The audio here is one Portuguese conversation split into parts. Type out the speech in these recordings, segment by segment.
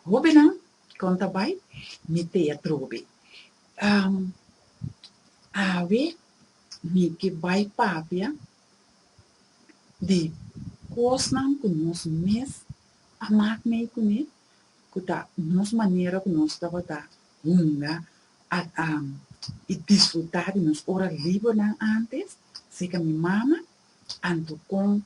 Hobi não, conta vai, me te a trobe. Um, ave, me que vai papia, de kosnam com nos mes, a me com kuta nos maneira que nós estava da hunga a e desfrutar de nos hora livre não antes, sei que minha mama ando com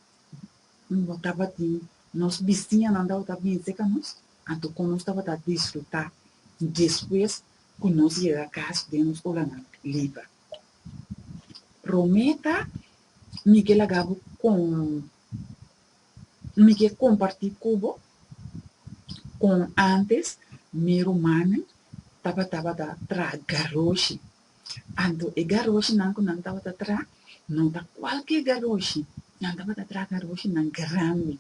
botava de nos vizinha não dava bem sei que nós ando com nós estava da desfrutar depois que nós chega a casa de nos hora não livre prometa Miguel agabo com Miguel compartir cubo com antes meu humano tava da tra garoshi ando e garoshi nanku nan tava da tra não tá qualquer garoshi nan tava da tra garoshi nan grande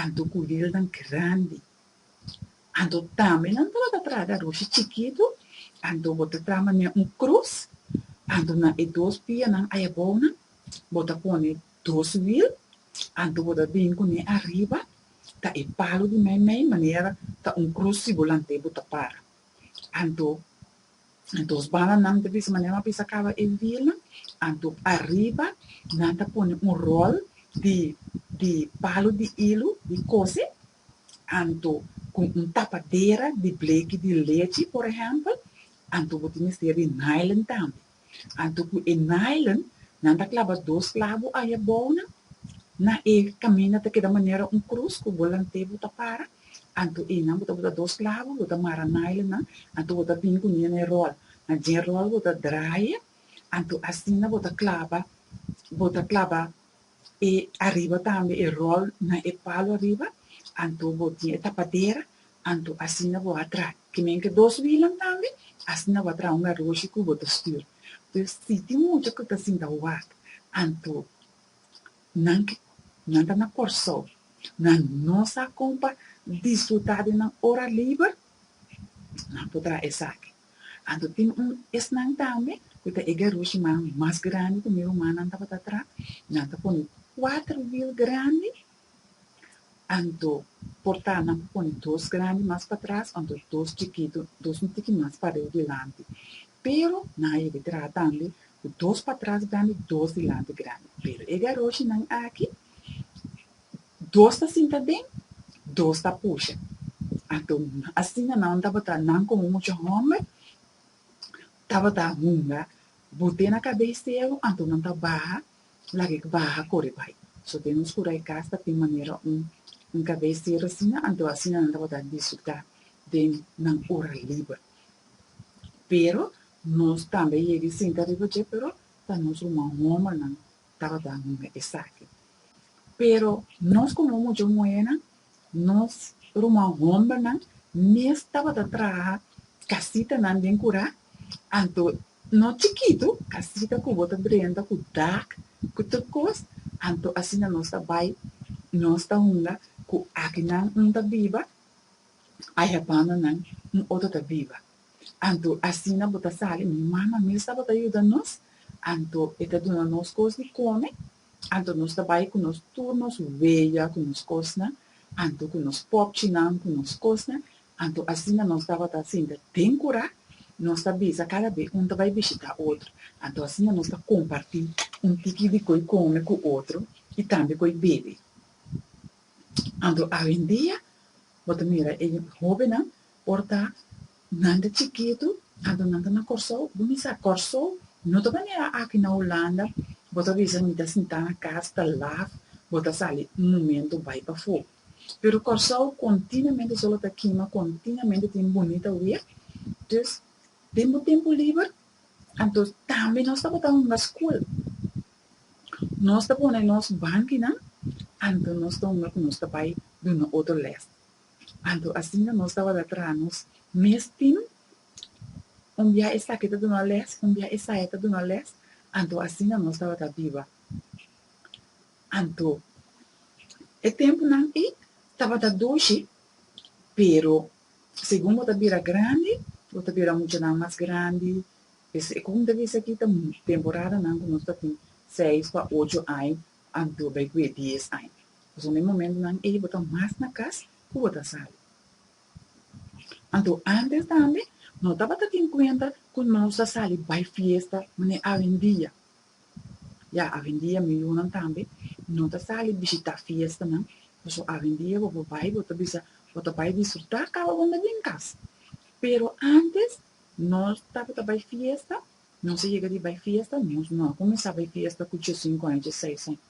ando culil nan grande ando também nan tava da tra garoshi chiquito ando bota trama ne cruz ando na e dos pia nan ayabona bota pone dos wheel ando bota bingo ne arriba tá e palo de mei maneira tá cruz si volante bota para ando então, os bananas, de vez maneira, pisa acaba em vila, então, arriba, nada põe rol de palo de hilo, de coisa, então, com tapadeira de bleque de leite, por exemplo, então, você mistura de nylon também. Então, com o nylon, nada clava dois clavos aí a bona, na caminha daquela maneira cruz, com o volante bota para, anto ina bota dos clavos, bota mara nylon, anto bota pinco nene roll. Na gen roll bota draia, anto assim bota clava e arriba também e roll na e palo arriba, anto bota e tapadeira, anto assim bota atrás. Que men que dos vilam também, assim bota atrás uma roxa que bota stir. Então, se tem muito que tá assim da uat, anto nanda na corso, na nossa compa disfrutar de na hora livre, não poderá estar. Ando tem esnang também, que tá ega roxi mais grande que o meu humano anda para trás, nanda põe 4 wheel grande, ando portar não põe 2 grande mais para trás, ando 2 chiquito, 2 um pouquinho mais para o delante. Pero na ega tratando, 2 para trás grande, 2 delante grande. Pero ega roxi não aqui, 2 tá cinta bem, 2 tá puxa. Então, assim não dava tá não com muito homem, tava tá hunga, botei na cabeça eu, então não tá barra, lá que barra corre vai. Só tem uns por aí casa tem maneira cabeceiro assim, então assim não dava tá disfrutar de não hora livre. Pero nós também ele senta de você, pero tá nós uma homem não tava tá hunga exato. Pero nós como muito moena, nós rumah homem não, mês estava da traha, casita não bem curar, anto no chiquito, casita com bota brenda, com dark, com turcos, anto assim nós está vai, nós está hunga, com aqui não tá viva, aí a pana não, outra tá viva. Anto assim na bota sale, mama mesmo estava ajudando nós, anto está dando nós coisas de comer, anto nós está vai com nós turnos, veia com nós coisas, anto com nós popchinan, com nós coisas, anto assim nós estava assim, tem curar, nós está bisa cada vez vai visitar outro, então assim nós está compartilhar tiki de coi come com outro e também coi bebe. Então hoje em dia, bota mira, ele jovem não, porta nada chiquito, então nada na corso, bonita corso, não tô maneira aqui na Holanda, bota bisa me dá sentar na casa, tá lá, bota sali momento vai para fogo. Pero corso continuamente só tá queima, continuamente tem bonita uia, dus tempo livre, então também nós estamos na escola. Nós estamos na nossa banquina, então nós estamos com nosso pai de um outro leste. Então assim nós estamos atrás, mês tem dia essa aqui de uma leste, dia essa aqui de uma leste, então assim nós estamos viva. Então, o tempo não é, estava doce, pero segundo a vira grande, outra vira muito mais grande. Como deve ser aqui, temporada não, nós temos 6 para 8 anos, anto vai com 10 anos. Então, no momento não, ele botar mais na casa, que botar sal. Então, antes também, não estava tendo em conta que nós saímos para fiesta, mas hoje em dia, já hoje em dia, milhões também, não está saindo visitar fiesta, não. Então, hoje em dia, você vai disfrutar cada um em casa. Pero antes, nós estava para fiesta, não se chega de vai fiesta, nós não começava a fiesta com 5 anos, 16 anos.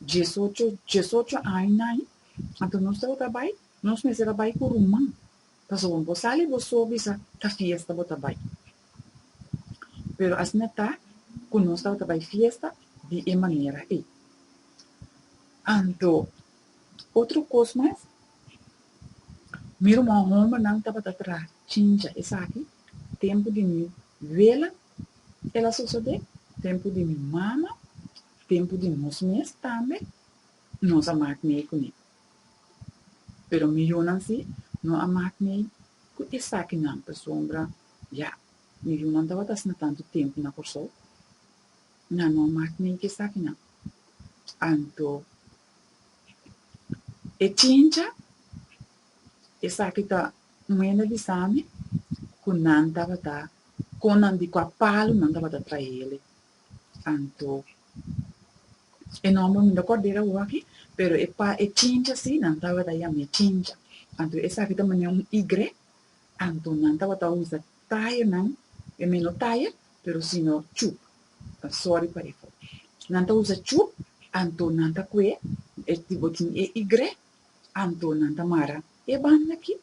18 anos, então nós estava trabalhando, nós começamos a trabalhar com o irmão. Então, você sai, você avisa a fiesta, você trabalha. Pero assim está, quando nós estava trabalhando fiesta, de maneira aí. Então, outra coisa mais, meu irmão não estava atrás, tinha, essa aqui, tempo de mim, vela, ela sucede, tempo de minha mama, tempo de nós mesmos também, nós amamos com ele. Pero eu não sei, não amamos com essa aqui não, sombra, já, eu não estava passando tanto tempo na corso, não amamos com essa aqui não. Então, e tinha, essa aqui está, uma de exame, com não estava, com não de palo, não estava para ele. Então, e não me acordei o aqui, pero e tinha assim, não estava daí a minha tinha. Então, essa aqui também é igre, então não estava usa taia não, é menos taia, pero sino chup. Sorry para isso. Não estava usa chup, então não estava que é tipo tinha igre, então não estava mara. E banda aqui,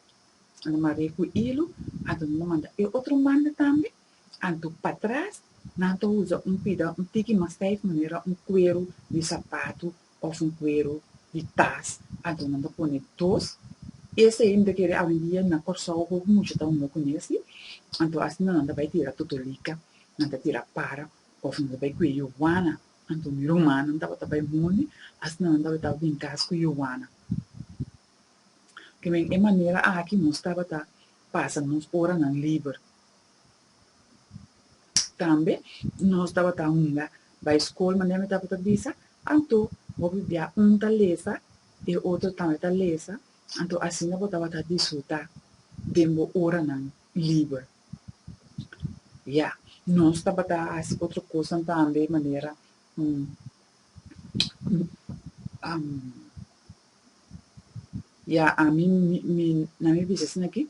não mara com ilo, então não manda. E outro manda também, então para trás. Não usa um tique mais stijf, maneira cuero de sapato ou cuero de tas. Então, não põe tos. Esse ainda que hoje em dia na corso ou muito tão não conhece. Então, assim não vai tirar tutolica, não vai tirar para, ou não vai com Iowana. Então, meu irmão não estava também muito, assim não vai estar bem caso com Iowana. Que é maneira aqui nós estava passando nos horas não livre. Também, nós estava unga, vai escola, mas nem estava bisa, então, vou viver talesa e outro também talesa, então, assim, eu estava desfrutar de uma hora não livre. Nós estava assim, outra coisa também, maneira, a mim, na minha visão aqui,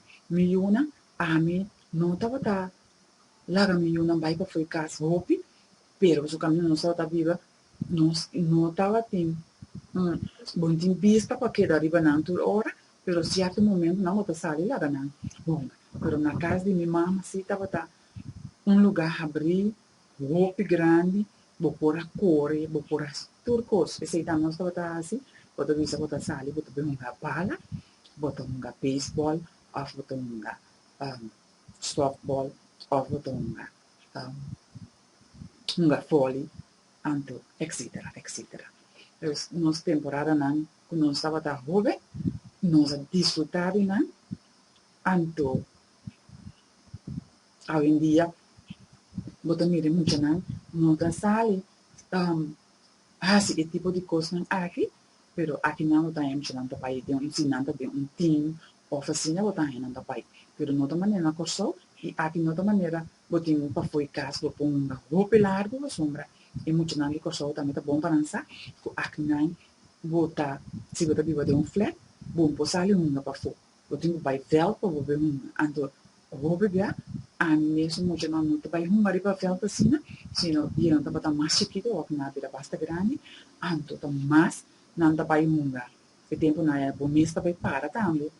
a mim, não estava Laga mi yuna bai pa foi casa hopi, pero o caminho não estava viva, não estava tem bom tem vista para que arriba não toda hora, pero certo momento não vou sair lá não. Bom, pero na casa de minha mãe sim estava lugar abrir, hopi grande, vou pôr a core, vou pôr as turcos, esse aí não estava assim, vou ter vista vou sair, vou ter um pala, vou ter baseball, ou vou ter softball, of uma folha, etc, etc. Então, nossa temporada não, quando nós estava jovem, nós desfrutávamos não, então, hoje em dia, bota mire muito não, nós sale, esse tipo de coisa não aqui, pero aqui não temos não tá pai, tem ensinando de team, oficina botar não tá pai, pero não tá maneira corso e aqui não tá maneira botin para foi casa botar roupa largo na sombra e muito não corso também tá bom para dançar, aqui não botar se botar viva de flat, bom posar uma para fora, botin vai vel para ver ando roupa bia a mesmo muito não tá vai uma para vel assim, sino e não tá botar mais chiquito ou na beira basta grande, ando tá mais não tá vai munga, o tempo não é bom mesmo vai para também.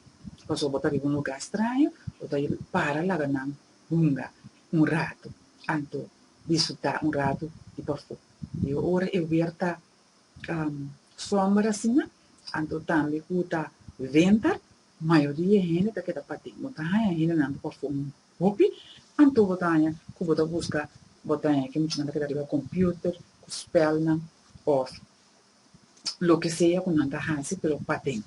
Passou botar em um lugar estranho, botar para lá na bunga, rato, anto disfrutar rato de pafu. E agora eu ver sombra assim, anto também cuta venta, maioria gente tá que tá patendo, botar aí gente não pafu hopi, anto botar que botar busca, botar que muito nada que tá riba computer, spell na off, lo que seja com nada hasi, pero patendo,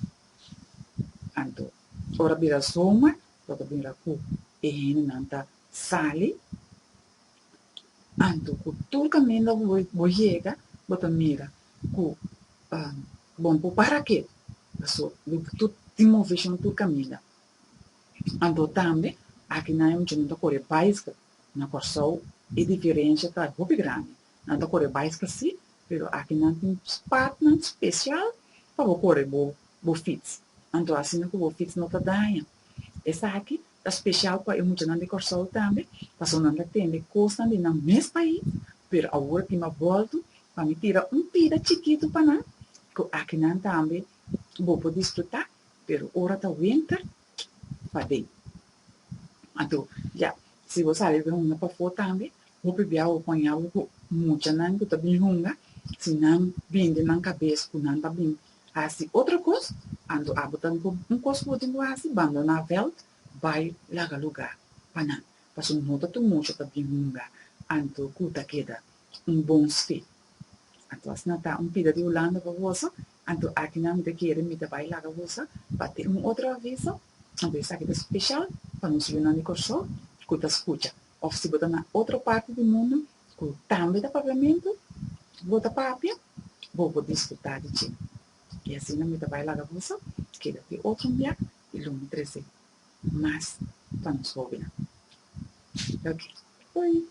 anto ora bira soma, ora bira ku e nanta sali, anto ku tul caminho vou chega, bota mira ku bom para quê? So, tu te moves no tul caminho. Então, também, aqui na é onde não corre básica, na Corsol, é diferente da Ruby Grande. Não corre básica, sim, mas aqui não tem parte especial para correr bo fits. Então, assim, que o fits não está dando. Essa aqui é especial para eu muito não de Corsol também, para não tem de costa no mesmo país, mas agora que eu volto, para me tirar pida chiquito para não, que aqui não também, vou poder desfrutar, mas hora da winter, para daí. Então, já, se você sabe que hunga para fora também, vou beber água com água muita não que tá bem hunga, se não bem de na cabeça, que não tá bem. Assim, outra coisa, ando a botar coisa que eu assim, bando na vela, vai lá lugar, para não, para se não tá tu muito tá bem hunga, ando cuta queda bom state. Então, assim, tá pida de Holanda para você, então aqui não me querer me vai lá para você, para ter outro aviso, então isso aqui é especial, para não subir na Nicorsol, que escuta. Ou se botar na outra parte do mundo, que também dá pagamento, bota papia, vou poder escutar de ti. E assim não me vai lá para você, que daqui outro dia, e não me trazer mais para nos ouvir. Ok? Oi.